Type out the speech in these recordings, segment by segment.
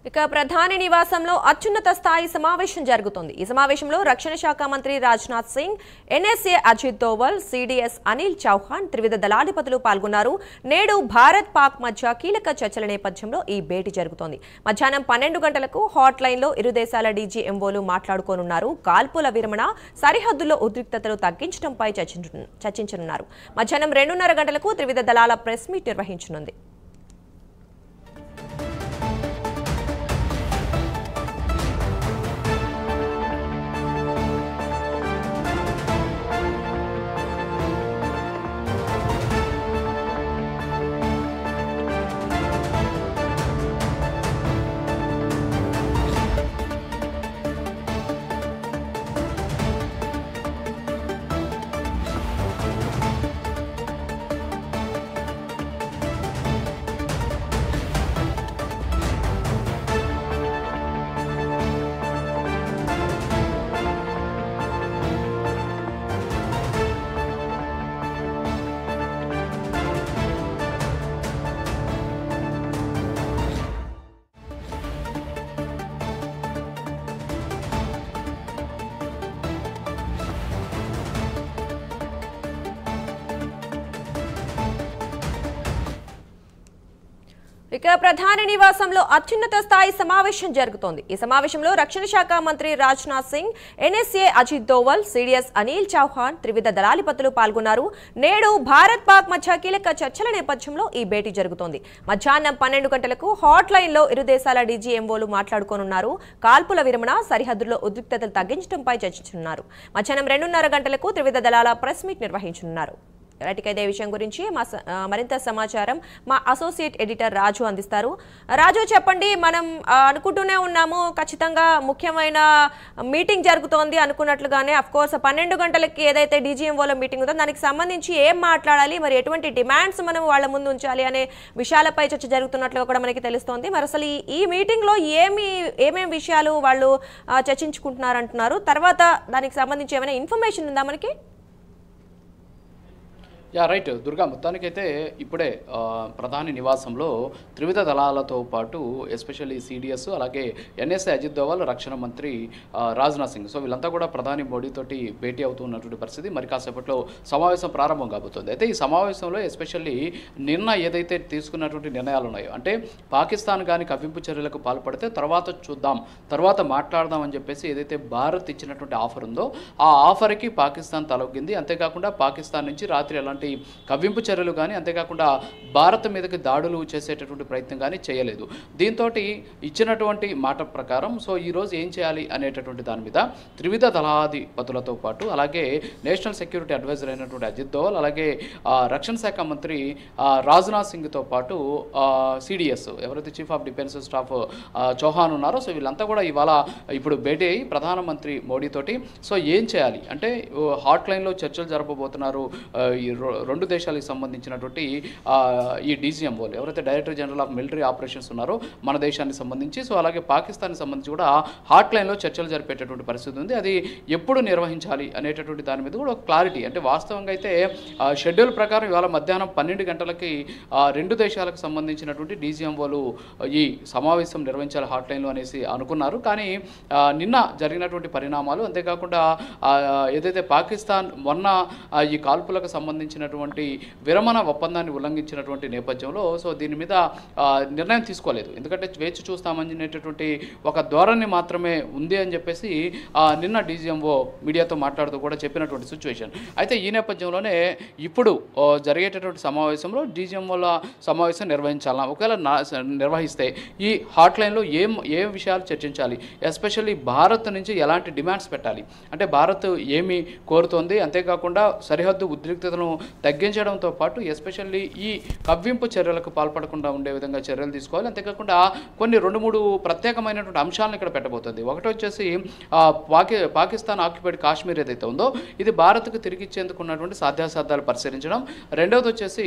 ఇక ప్రధాని నివాసంలో అత్యున్నత స్థాయి సమావేశం జరుగుతుంది. ఈ సమావేశంలో రక్షణ శాఖ మంత్రి రాజ్నాథ్ సింగ్, ఎన్ఎస్ఏ అజిత్ దోవల్, సిడిఎస్ అనిల్ చౌహాన్, త్రివిధ దళాధిపతులు పాల్గొన్నారు. నేడు భారత్ పాక్ మధ్య కీలక చర్చల నేపథ్యంలో ఈ భేటీ జరుగుతోంది. మధ్యాహ్నం 12 గంటలకు హాట్ లైన్ లో ఇరు దేశాల డీజీఎంఓలు మాట్లాడుకోనున్నారు. కాల్పుల విరమణ, సరిహద్దుల్లో ఉద్రిక్తతలు తగ్గించడంపై చర్చించనున్నారు. మధ్యాహ్నం 2:30 గంటలకు త్రివిధ దళాల ప్రెస్ మీట్ నిర్వహించనుంది. ఇక ప్రధాని నివాసంలో అత్యున్నత స్థాయి సమావేశం జరుగుతోంది. ఈ సమావేశంలో రక్షణ శాఖ మంత్రి రాజ్నాథ్ సింగ్, ఎన్ఎస్ఏ అజిత్ దోవల్, సిడిఎస్ అనిల్ చౌహాన్, త్రివిధ దళాధిపతులు పాల్గొన్నారు. నేడు భారత్ పాక్ మధ్య కీలక చర్చల నేపథ్యంలో ఈ భేటీ జరుగుతోంది. మధ్యాహ్నం 12 గంటలకు హాట్ లైన్ లో ఇరు దేశాల డీజీఎంఓలు మాట్లాడుకోనున్నారు. కాల్పుల విరమణ, సరిహద్దుల్లో ఉద్రిక్తతలు తగ్గించడంపై చర్చించనున్నారు. మధ్యాహ్నం 2:30 గంటలకు త్రివిధ దళాల ప్రెస్ మీట్ నిర్వహించనున్నారు. ఇదే విషయం గురించి మరింత సమాచారం మా అసోసియేట్ ఎడిటర్ రాజు అందిస్తారు. రాజు, చెప్పండి. మనం అనుకుంటూనే ఉన్నాము ఖచ్చితంగా ముఖ్యమైన మీటింగ్ జరుగుతోంది అనుకున్నట్లుగానే. అఫ్కోర్స్ 12 గంటలకి ఏదైతే డీజీఎంఓల మీటింగ్ ఉందో దానికి సంబంధించి ఏం మాట్లాడాలి, మరి ఎటువంటి డిమాండ్స్ మనం వాళ్ళ ముందు ఉంచాలి అనే విషయాలపై చర్చ జరుగుతున్నట్లుగా కూడా మనకి తెలుస్తోంది. మరి అసలు ఈ మీటింగ్లో ఏమేమి విషయాలు వాళ్ళు చర్చించుకుంటున్నారంటున్నారు? తర్వాత దానికి సంబంధించి ఏమైనా ఇన్ఫర్మేషన్ ఉందా మనకి? రైట్ దుర్గా, మొత్తానికైతే ఇప్పుడే ప్రధాని నివాసంలో త్రివిధ దళాలతో పాటు ఎస్పెషల్లీ సిడిఎస్, అలాగే ఎన్ఎస్ఏ అజిత్ దోవల్, రక్షణ మంత్రి రాజ్నాథ్ సింగ్, సో వీళ్ళంతా కూడా ప్రధాని మోడీతోటి భేటీ అవుతున్నటువంటి పరిస్థితి. మరి కాసేపట్లో సమావేశం ప్రారంభం కాబోతుంది. అయితే ఈ సమావేశంలో ఎస్పెషల్లీ నిన్న ఏదైతే తీసుకున్నటువంటి నిర్ణయాలు ఉన్నాయో, అంటే పాకిస్తాన్ కానీ కవ్వింపు చర్యలకు పాల్పడితే తర్వాత చూద్దాం, తర్వాత మాట్లాడదాం అని చెప్పేసి ఏదైతే భారత్ ఇచ్చినటువంటి ఆఫర్ ఉందో ఆ ఆఫర్కి పాకిస్తాన్ తలొగ్గింది. అంతేకాకుండా పాకిస్తాన్ నుంచి రాత్రి ఎలాంటి కవ్వింపు చర్యలు కానీ, అంతేకాకుండా భారత్ మీదకి దాడులు చేసేటటువంటి ప్రయత్నం కానీ చేయలేదు. దీంతో ఇచ్చినటువంటి మాట ప్రకారం సో ఈరోజు ఏం చేయాలి అనేటటువంటి దాని మీద త్రివిధ దళాధిపతులతో పాటు అలాగే నేషనల్ సెక్యూరిటీ అడ్వైజర్ అయినటువంటి అజిత్ దోవల్, అలాగే రక్షణ శాఖ మంత్రి రాజ్నాథ్ సింగ్తో పాటు సిడిఎస్ ఎవరైతే chief of defence staff Chauhan ఉన్నారో, సో వీళ్ళంతా కూడా ఇవాళ ఇప్పుడు భేటీ అయ్యి ప్రధానమంత్రి మోడీతోటి సో ఏం చేయాలి అంటే హాట్ లైన్లో చర్చలు జరపబోతున్నారు. ఈ రెండు దేశాలకు సంబంధించినటువంటి ఈ డీజీఎంఓలు ఎవరైతే director general of military operations ఉన్నారో మన దేశానికి సంబంధించి, సో అలాగే పాకిస్తాన్కి సంబంధించి కూడా హాట్ లైన్లో చర్చలు జరిపేటటువంటి పరిస్థితి ఉంది. అది ఎప్పుడు నిర్వహించాలి అనేటటువంటి దాని మీద కూడా ఒక క్లారిటీ, అంటే వాస్తవంగా అయితే షెడ్యూల్ ప్రకారం ఇవాళ మధ్యాహ్నం 12 గంటలకి రెండు దేశాలకు సంబంధించినటువంటి డీజీఎంఓలు ఈ సమావేశం నిర్వహించాలి హాట్ లైన్లో అనేసి అనుకున్నారు. కానీ నిన్న జరిగినటువంటి పరిణామాలు, అంతేకాకుండా ఏదైతే పాకిస్తాన్ మొన్న ఈ కాల్పులకు సంబంధించినటువంటి విరమణ ఒప్పందాన్ని ఉల్లంఘించినటువంటి నేపథ్యంలో సో దీని మీద నిర్ణయం తీసుకోలేదు. ఎందుకంటే వేచి చూస్తామనేటటువంటి ఒక ధోరణి మాత్రమే ఉంది అని చెప్పేసి నిన్న డీజీఎంఓ మీడియాతో మాట్లాడుతూ కూడా చెప్పినటువంటి సిచ్యువేషన్. అయితే ఈ నేపథ్యంలోనే ఇప్పుడు జరిగేటటువంటి సమావేశంలో డీజీఎంఓల సమావేశం నిర్వహించాలా, ఒకవేళ నిర్వహిస్తే ఈ హాట్ లైన్లో ఏ విషయాలు చర్చించాలి, ఎస్పెషల్లీ భారత్ నుంచి ఎలాంటి డిమాండ్స్ పెట్టాలి, అంటే భారత్ ఏమి కోరుతోంది, అంతేకాకుండా సరిహద్దు ఉద్రిక్తతను తగ్గించడంతో పాటు ఎస్పెషల్లీ ఈ కవ్వింపు చర్యలకు పాల్పడకుండా ఉండే విధంగా చర్యలు తీసుకోవాలి. అంతేకాకుండా కొన్ని 2-3 ప్రత్యేకమైనటువంటి అంశాలను ఇక్కడ పెట్టబోతుంది. ఒకటి వచ్చేసి పాకిస్తాన్ ఆక్యుపైడ్ కాశ్మీర్ ఏదైతే ఉందో ఇది భారత్కు తిరిగి ఇచ్చేందుకు ఉన్నటువంటి సాధ్యాసాధ్యాలు పరిశీలించడం. రెండవది వచ్చేసి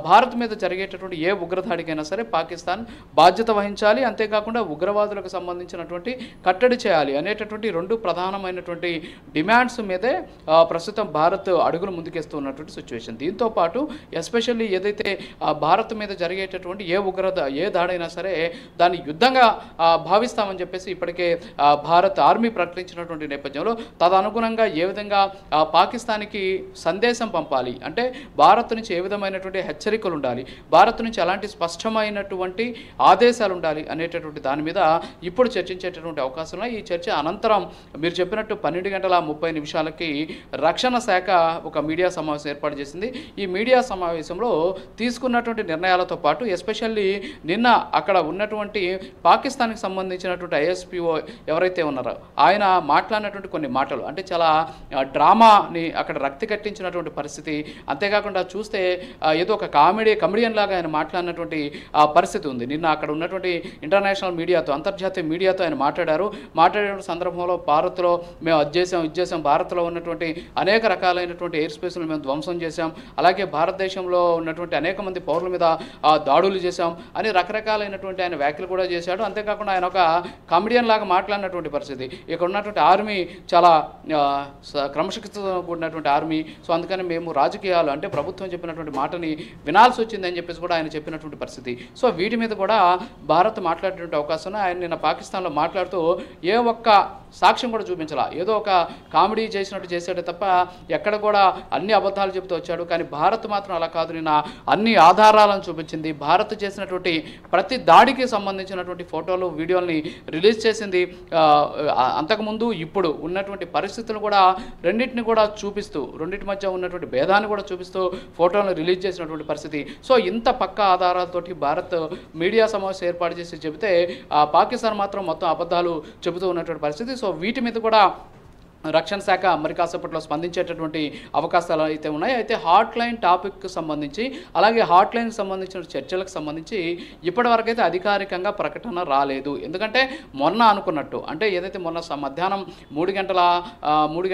భారత్ మీద జరిగేటటువంటి ఏ ఉగ్రదాడికైనా సరే పాకిస్తాన్ బాధ్యత వహించాలి, అంతేకాకుండా ఉగ్రవాదులకు సంబంధించినటువంటి కట్టడి చేయాలి అనేటటువంటి 2 ప్రధానమైనటువంటి డిమాండ్స్ మీదే ప్రస్తుతం భారత్ అడుగులు ముందుకేస్తూ ఉన్నటువంటి సిచ్యువేషన్. దీంతోపాటు ఎస్పెషల్లీ ఏదైతే భారత్ మీద జరిగేటటువంటి ఏ దాడైనా సరే దాన్ని యుద్ధంగా భావిస్తామని చెప్పేసి ఇప్పటికే భారత్ ఆర్మీ ప్రకటించినటువంటి నేపథ్యంలో తదనుగుణంగా ఏ విధంగా పాకిస్తాన్కి సందేశం పంపాలి, అంటే భారత్ నుంచి ఏ విధమైనటువంటి హెచ్చరికలు ఉండాలి, భారత్ నుంచి ఎలాంటి స్పష్టమైనటువంటి ఆదేశాలు ఉండాలి అనేటటువంటి దాని మీద ఇప్పుడు చర్చించేటటువంటి అవకాశం ఉన్నాయి. ఈ చర్చ అనంతరం మీరు చెప్పినట్టు 12:30 రక్షణ శాఖ ఒక మీడియా సమావేశం ఏర్పాటు చేసింది. ఈ మీడియా సమావేశంలో తీసుకున్నటువంటి నిర్ణయాలతో పాటు ఎస్పెషల్లీ నిన్న అక్కడ ఉన్నటువంటి పాకిస్తాన్కి సంబంధించినటువంటి ISPO ఎవరైతే ఉన్నారో ఆయన మాట్లాడినటువంటి కొన్ని మాటలు అంటే చాలా డ్రామాని అక్కడ రక్తి కట్టించినటువంటి పరిస్థితి. అంతేకాకుండా చూస్తే ఏదో ఒక కమెడియన్ లాగా ఆయన మాట్లాడినటువంటి పరిస్థితి ఉంది. నిన్న అక్కడ ఉన్నటువంటి ఇంటర్నేషనల్ మీడియాతో, అంతర్జాతీయ మీడియాతో ఆయన మాట్లాడిన సందర్భంలో భారత్లో మేము అది చేసాం, భారత్లో ఉన్నటువంటి అనేక రకాలైనటువంటి ఎయిర్ స్పేస్లు మేము ధ్వంసం చేశాం, అలాగే భారతదేశంలో ఉన్నటువంటి అనేక మంది పౌరుల మీద దాడులు చేశాం అని రకరకాలైనటువంటి ఆయన వ్యాఖ్యలు కూడా చేశాడు. అంతేకాకుండా ఆయన ఒక కమెడియన్ లాగా మాట్లాడినటువంటి పరిస్థితి. ఇక్కడ ఉన్నటువంటి ఆర్మీ చాలా క్రమశిక్షణతో కూడినటువంటి ఆర్మీ, సో అందుకని మేము రాజకీయాలు అంటే ప్రభుత్వం చెప్పినటువంటి మాటని వినాల్సి వచ్చిందని చెప్పేసి కూడా ఆయన చెప్పినటువంటి పరిస్థితి. సో వీటి మీద కూడా భారత్ మాట్లాడేటువంటి అవకాశం. ఆయన నిన్న పాకిస్తాన్లో మాట్లాడుతూ ఏ ఒక్క సాక్ష్యం కూడా చూపించాల, ఏదో ఒక కామెడీ చేసినట్టు చేసాడే తప్ప ఎక్కడ కూడా అన్ని అబద్ధాలు చెబుతూ వచ్చాడు. కానీ భారత్ మాత్రం అలా కాదు, నిన్న అన్ని ఆధారాలను చూపించింది. భారత్ చేసినటువంటి ప్రతి దాడికి సంబంధించినటువంటి ఫోటోలు, వీడియోల్ని రిలీజ్ చేసింది. అంతకుముందు ఇప్పుడు ఉన్నటువంటి పరిస్థితులు కూడా రెండింటిని కూడా చూపిస్తూ, రెండింటి మధ్య ఉన్నటువంటి భేదాన్ని కూడా చూపిస్తూ ఫోటోలను రిలీజ్ చేసినటువంటి పరిస్థితి. సో ఇంత పక్కా ఆధారాలతోటి భారత్ మీడియా సమావేశం ఏర్పాటు చేసి చెబితే పాకిస్తాన్ మాత్రం మొత్తం అబద్ధాలు చెబుతూ ఉన్నటువంటి పరిస్థితి. సో వీటి మీద కూడా రక్షణ శాఖ మరి కాసేపట్లో స్పందించేటటువంటి అవకాశాలు అయితే ఉన్నాయి. అయితే హాట్ లైన్ టాపిక్కి సంబంధించి అలాగే హాట్ లైన్కి సంబంధించిన చర్చలకు సంబంధించి ఇప్పటివరకు అయితే అధికారికంగా ప్రకటన రాలేదు. ఎందుకంటే మొన్న అనుకున్నట్టు అంటే ఏదైతే మొన్న మధ్యాహ్నం 5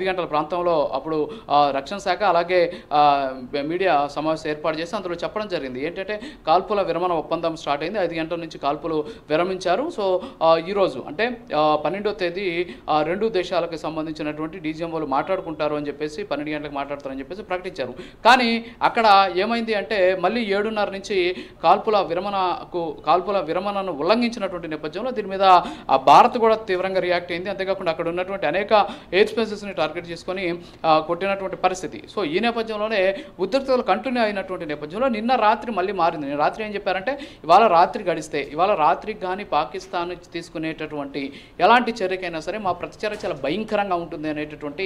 గంటల ప్రాంతంలో అప్పుడు రక్షణ శాఖ అలాగే మీడియా సమావేశం ఏర్పాటు చేసి అందులో చెప్పడం జరిగింది ఏంటంటే కాల్పుల విరమణ ఒప్పందం స్టార్ట్ అయింది, 5 గంటల నుంచి కాల్పులు విరమించారు. సో ఈరోజు అంటే 12వ తేదీ రెండు దేశాలకు సంబంధించినటువంటి డీజీఎంఓలు మాట్లాడుకుంటారు అని చెప్పేసి 12 గంటలకు మాట్లాడతారని చెప్పేసి ప్రకటించారు. కానీ అక్కడ ఏమైంది అంటే మళ్ళీ 7:30 నుంచి కాల్పుల విరమణను ఉల్లంఘించినటువంటి నేపథ్యంలో దీని మీద భారత్ కూడా తీవ్రంగా రియాక్ట్ అయింది. అంతేకాకుండా అక్కడ ఉన్నటువంటి అనేక ఎయిర్ స్పేసెస్ని టార్గెట్ చేసుకొని కొట్టినటువంటి పరిస్థితి. సో ఈ నేపథ్యంలోనే ఉద్రిక్తతలు కంటిన్యూ అయినటువంటి నేపథ్యంలో నిన్న రాత్రి మళ్ళీ మారింది. నిన్న రాత్రి ఏం చెప్పారంటే ఇవాళ రాత్రికి కానీ పాకిస్తాన్ తీసుకునేటటువంటి ఎలాంటి చర్యకైనా సరే మా ప్రతిచర్య చాలా భయంకరంగా ఉంటుంది అనేటటువంటి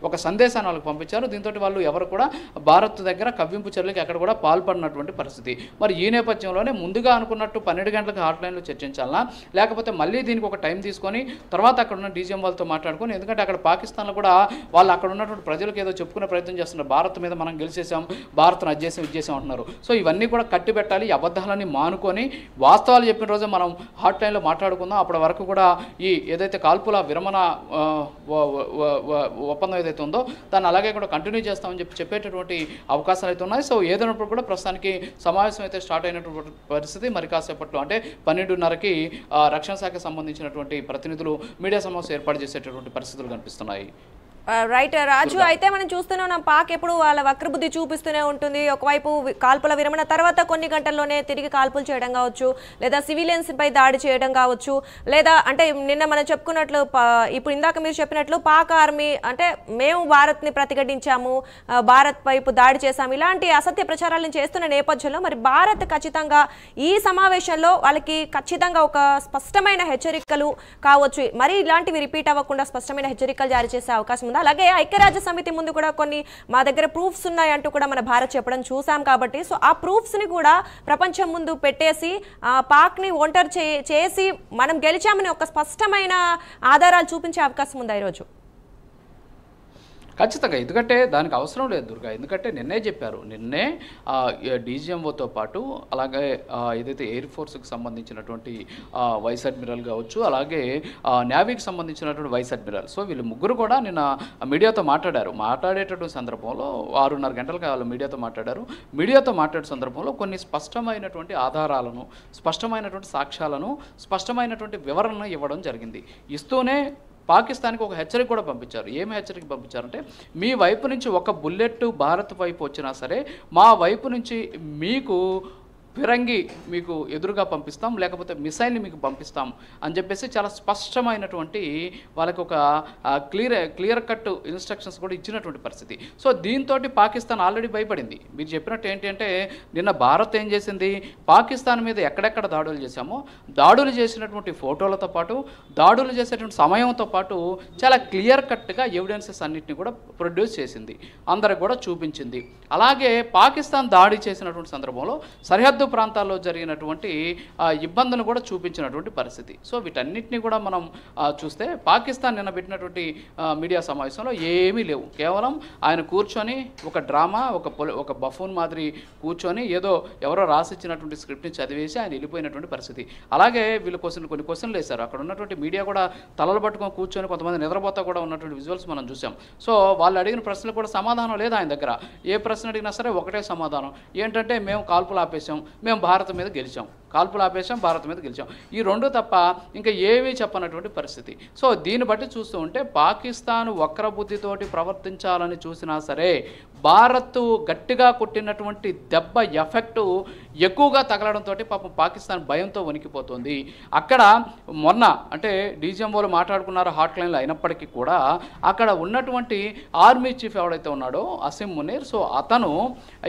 ఒక సందేశాన్ని వాళ్ళకి పంపించారు. దీంతో వాళ్ళు ఎవరు కూడా భారత్ దగ్గర కవ్వింపు చర్యలకు ఎక్కడ కూడా పాల్పడినటువంటి పరిస్థితి. మరి ఈ నేపథ్యంలోనే ముందుగా అనుకున్నట్టు 12 గంటలకు హాట్లైన్లో చర్చించాలన్నా లేకపోతే మళ్ళీ దీనికి ఒక టైం తీసుకొని తర్వాత అక్కడ ఉన్న డీజీఎం వాళ్ళతో మాట్లాడుకొని, ఎందుకంటే అక్కడ పాకిస్తాన్లో కూడా వాళ్ళు అక్కడ ఉన్నటువంటి ప్రజలకు ఏదో చెప్పుకునే ప్రయత్నం చేస్తున్నారు, భారత్ మీద మనం గెలిచేసాం, భారత్ను అది చేసాం అంటున్నారు. సో ఇవన్నీ కూడా కట్టిబెట్టాలి, ఈ అబద్ధాలని మానుకొని వాస్తవాలు చెప్పిన రోజే మనం హాట్లైన్లో మాట్లాడుకుందాం. అప్పటి వరకు కూడా ఈ ఏదైతే కాల్పుల విరమణ ఒప్పందం ఏదైతే ఉందో దాన్ని అలాగే కూడా కంటిన్యూ చేస్తామని చెప్పేటటువంటి అవకాశాలు అయితే ఉన్నాయి. సో ఏదైనప్పుడు కూడా ప్రస్తుతానికి సమావేశం అయితే స్టార్ట్ అయినటువంటి పరిస్థితి. మరి కాసేపట్లో అంటే 12:30కి రక్షణ శాఖకు సంబంధించినటువంటి ప్రతినిధులు మీడియా సమావేశం ఏర్పాటు చేసేటటువంటి పరిస్థితులు కనిపిస్తున్నాయి. రైట్ రాజు, అయితే మనం చూస్తూనే ఉన్నాం పాక్ ఎప్పుడు వాళ్ళ వక్రబుద్ధి చూపిస్తూనే ఉంటుంది. ఒకవైపు కాల్పుల విరమణ తర్వాత కొన్ని గంటల్లోనే తిరిగి కాల్పులు చేయడం కావచ్చు, లేదా సివిలియన్స్ పై దాడి చేయడం కావచ్చు, లేదా అంటే నిన్న మనం చెప్పుకున్నట్లు ఇప్పుడు ఇందాక మీరు చెప్పినట్లు పాక్ ఆర్మీ అంటే మేము భారత్ని ప్రతిఘటించాము, భారత్ వైపు దాడి చేశాము, ఇలాంటి అసత్య ప్రచారాలను చేస్తున్న నేపథ్యంలో మరి భారత్ ఖచ్చితంగా ఈ సమావేశంలో వాళ్ళకి ఖచ్చితంగా ఒక స్పష్టమైన హెచ్చరికలు కావచ్చు, మరి ఇలాంటివి రిపీట్ అవ్వకుండా స్పష్టమైన హెచ్చరికలు జారీ చేసే అవకాశం ఉంది. అలాగే ఐక్యరాజ్య సమితి ముందు కూడా కొన్ని మా దగ్గర ప్రూఫ్స్ ఉన్నాయంటూ కూడా మన భారత్ చెప్పడం చూసాం. కాబట్టి సో ఆ ప్రూఫ్స్ ని కూడా ప్రపంచం ముందు పెట్టేసి పాక్ ని ఒంటరి చేసి మనం గెలిచామని ఒక స్పష్టమైన ఆధారాలు చూపించే అవకాశం ఉంది ఈరోజు. ఖచ్చితంగా, ఎందుకంటే దానికి అవసరం లేదు దుర్గా. ఎందుకంటే నిన్నే చెప్పారు, నిన్నే డీజీఎంఓతో పాటు అలాగే ఏదైతే ఎయిర్ ఫోర్స్కి సంబంధించినటువంటి వైస్ అడ్మిరల్ కావచ్చు, అలాగే నేవీకి సంబంధించినటువంటి వైస్ అడ్మిరల్, సో వీళ్ళు ముగ్గురు కూడా నిన్న మీడియాతో మాట్లాడేటటువంటి సందర్భంలో 6:30 గంటలకు వాళ్ళు మీడియాతో మాట్లాడే సందర్భంలో కొన్ని స్పష్టమైనటువంటి ఆధారాలను, స్పష్టమైనటువంటి సాక్ష్యాలను, స్పష్టమైనటువంటి వివరణను ఇవ్వడం జరిగింది. ఇస్తూనే పాకిస్తాన్కి ఒక హెచ్చరిక కూడా పంపించారు. ఏమి హెచ్చరిక పంపించారంటే, మీ వైపు నుంచి ఒక బుల్లెట్ భారత్ వైపు వచ్చినా సరే మా వైపు నుంచి మీకు ఫిరంగి మీకు ఎదురుగా పంపిస్తాం, లేకపోతే మిసైల్ని మీకు పంపిస్తాం అని చెప్పేసి చాలా స్పష్టమైనటువంటి వాళ్ళకి ఒక క్లియర్ కట్ ఇన్స్ట్రక్షన్స్ కూడా ఇచ్చినటువంటి పరిస్థితి. సో దీంతో పాకిస్తాన్ ఆల్రెడీ భయపడింది. మీరు చెప్పినట్టు ఏంటి అంటే, నిన్న భారత్ ఏం చేసింది, పాకిస్తాన్ మీద ఎక్కడెక్కడ దాడులు చేశామో దాడులు చేసినటువంటి ఫోటోలతో పాటు దాడులు చేసేటువంటి సమయంతో పాటు చాలా క్లియర్ కట్గా ఎవిడెన్సెస్ అన్నింటినీ కూడా ప్రొడ్యూస్ చేసింది, అందరికి కూడా చూపించింది. అలాగే పాకిస్తాన్ దాడి చేసినటువంటి సందర్భంలో సరిహద్దు ప్రాంతాల్లో జరిగినటువంటి ఇబ్బందులను కూడా చూపించినటువంటి పరిస్థితి. సో వీటన్నిటిని కూడా మనం చూస్తే పాకిస్తాన్ నిన్న పెట్టినటువంటి మీడియా సమావేశంలో ఏమీ లేవు. కేవలం ఆయన కూర్చొని ఒక డ్రామా, ఒక బఫూన్ మాదిరి కూర్చొని ఏదో ఎవరో రాసిచ్చినటువంటి స్క్రిప్ట్ని చదివేసి ఆయన వెళ్ళిపోయినటువంటి పరిస్థితి. అలాగే వీళ్ళు కొన్ని క్వశ్చన్లు వేశారు. అక్కడ ఉన్నటువంటి మీడియా కూడా తలలు పట్టుకొని కూర్చొని కొంతమంది నిద్రపోతా కూడా ఉన్నటువంటి విజువల్స్ మనం చూసాం. సో వాళ్ళు అడిగిన ప్రశ్నలు కూడా సమాధానం లేదు ఆయన దగ్గర. ఏ ప్రశ్న అడిగినా సరే ఒకటే సమాధానం ఏంటంటే, మేము కాల్పులు ఆపేసాం, మేము భారత్ మీద గెలిచాం, కాల్పులు ఆపేసాం, భారత్ మీద గెలిచాం, ఈ రెండు తప్ప ఇంకా ఏమీ చెప్పనటువంటి పరిస్థితి. సో దీన్ని బట్టి చూస్తూ ఉంటే పాకిస్తాన్ వక్రబుద్ధితోటి ప్రవర్తించాలని చూసినా సరే భారత్ గట్టిగా కొట్టినటువంటి దెబ్బ ఎఫెక్టు ఎక్కువగా తగలడంతో పాపం పాకిస్తాన్ భయంతో వణికిపోతుంది. అక్కడ మొన్న అంటే డీజీఎంఓలు మాట్లాడుకున్నారు హాట్ లైన్లో, అయినప్పటికీ కూడా అక్కడ ఉన్నటువంటి ఆర్మీ చీఫ్ ఎవడైతే ఉన్నాడో అసీం మునీర్, సో అతను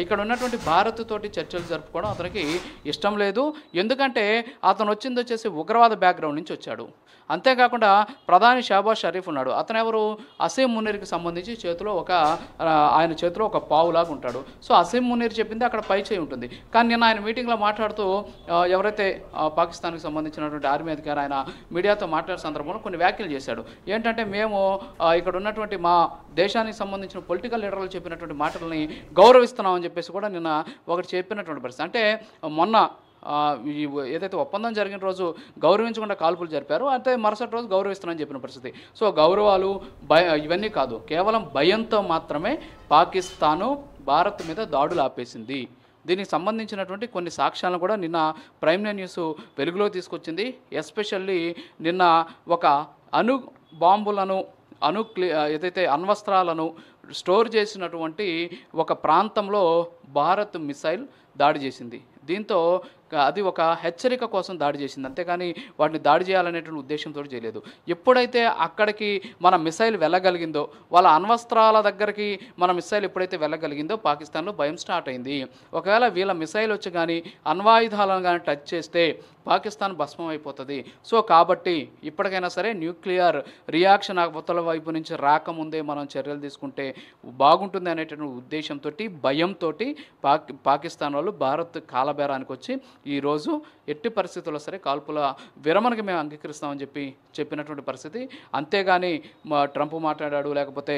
ఇక్కడ ఉన్నటువంటి భారత్ తోటి చర్చలు జరుపుకోవడం అతనికి ఇష్టం లేదు. ఎందుకంటే అతను వచ్చేసి ఉగ్రవాద బ్యాక్గ్రౌండ్ నుంచి వచ్చాడు. అంతేకాకుండా ప్రధాని షహబాజ్ షరీఫ్ ఉన్నాడు. అతను ఎవరు, అసీం మునీర్కి సంబంధించి ఆయన చేతిలో ఒక పావులాగా ఉంటాడు. సో అసీం మునీర్ చెప్పింది అక్కడ పై చేయి ఉంటుంది. కానీ నిన్న ఆయన మీటింగ్లో మాట్లాడుతూ ఎవరైతే పాకిస్తాన్కి సంబంధించినటువంటి ఆర్మీ అధికారి ఆయన మీడియాతో మాట్లాడే సందర్భంలో కొన్ని వ్యాఖ్యలు చేశాడు. ఏంటంటే, మేము ఇక్కడ ఉన్నటువంటి మా దేశానికి సంబంధించిన పొలిటికల్ లీడర్లు చెప్పినటువంటి మాటలని గౌరవిస్తున్నామని చెప్పేసి కూడా నిన్న ఒకటి చెప్పినటువంటి పరిస్థితి. అంటే మొన్న ఏదైతే ఒప్పందం జరిగిన రోజు గౌరవించకుండా కాల్పులు జరిపారో అయితే మరుసటి రోజు గౌరవిస్తున్నామని చెప్పిన పరిస్థితి. సో గౌరవాలు ఇవన్నీ కాదు, కేవలం భయంతో మాత్రమే పాకిస్తాను భారత్ మీద దాడులు ఆపేసింది. దీనికి సంబంధించినటువంటి కొన్ని సాక్ష్యాలను కూడా నిన్న ప్రైమ్ న్యూస్ వెలుగులో తీసుకొచ్చింది. ఎస్పెషల్లీ నిన్న ఒక బాంబులను ఏదైతే అణ్వస్త్రాలను స్టోర్ చేసినటువంటి ఒక ప్రాంతంలో భారత్ మిసైల్ దాడి చేసింది. దీంతో అది ఒక హెచ్చరిక కోసం దాడి చేసింది, అంతేగాని వాటిని దాడి చేయాలనేటువంటి ఉద్దేశంతో చేయలేదు. ఎప్పుడైతే అక్కడికి మన మిసైల్ వెళ్ళగలిగిందో, వాళ్ళ అణ్వస్త్రాల దగ్గరికి మన మిసైల్ ఎప్పుడైతే వెళ్ళగలిగిందో పాకిస్తాన్లో భయం స్టార్ట్ అయింది. ఒకవేళ వీళ్ళ మిసైల్ వచ్చి కానీ అణ్వాయుధాలను కానీ టచ్ చేస్తే పాకిస్తాన్ భస్మం అయిపోతుంది. సో కాబట్టి ఇప్పటికైనా సరే న్యూక్లియర్ రియాక్షన్ అవతల వైపు నుంచి రాకముందే మనం చర్యలు తీసుకుంటే బాగుంటుంది అనేటువంటి ఉద్దేశంతో, భయంతో పాకిస్తాన్ వాళ్ళు భారత్ కాలబేరానికి వచ్చి ఈరోజు ఎట్టి పరిస్థితుల్లో సరే కాల్పుల విరమణకి మేము అంగీకరిస్తామని చెప్పినటువంటి పరిస్థితి. అంతేగాని ట్రంప్ మాట్లాడాడు, లేకపోతే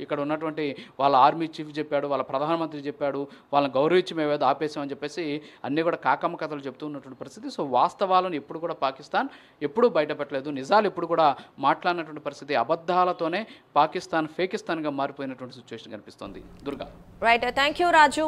ఇక్కడ ఉన్నటువంటి వాళ్ళ ఆర్మీ చీఫ్ చెప్పాడు, వాళ్ళ ప్రధానమంత్రి చెప్పాడు, వాళ్ళని గౌరవించి మేము ఏదో ఆపేసామని చెప్పేసి అన్నీ కూడా కాకమ్మ కథలు చెప్తూ ఉన్నటువంటి పరిస్థితి. సో వాస్తవాలను ఎప్పుడు కూడా పాకిస్తాన్ ఎప్పుడూ బయటపెట్టలేదు, నిజాలు ఎప్పుడు కూడా మాట్లాడినటువంటి పరిస్థితి. అబద్ధాలతోనే పాకిస్తాన్ ఫేకిస్తాన్గా మారిపోయినటువంటి సిచ్యువేషన్ కనిపిస్తుంది. Durga. Right, thank you Raju.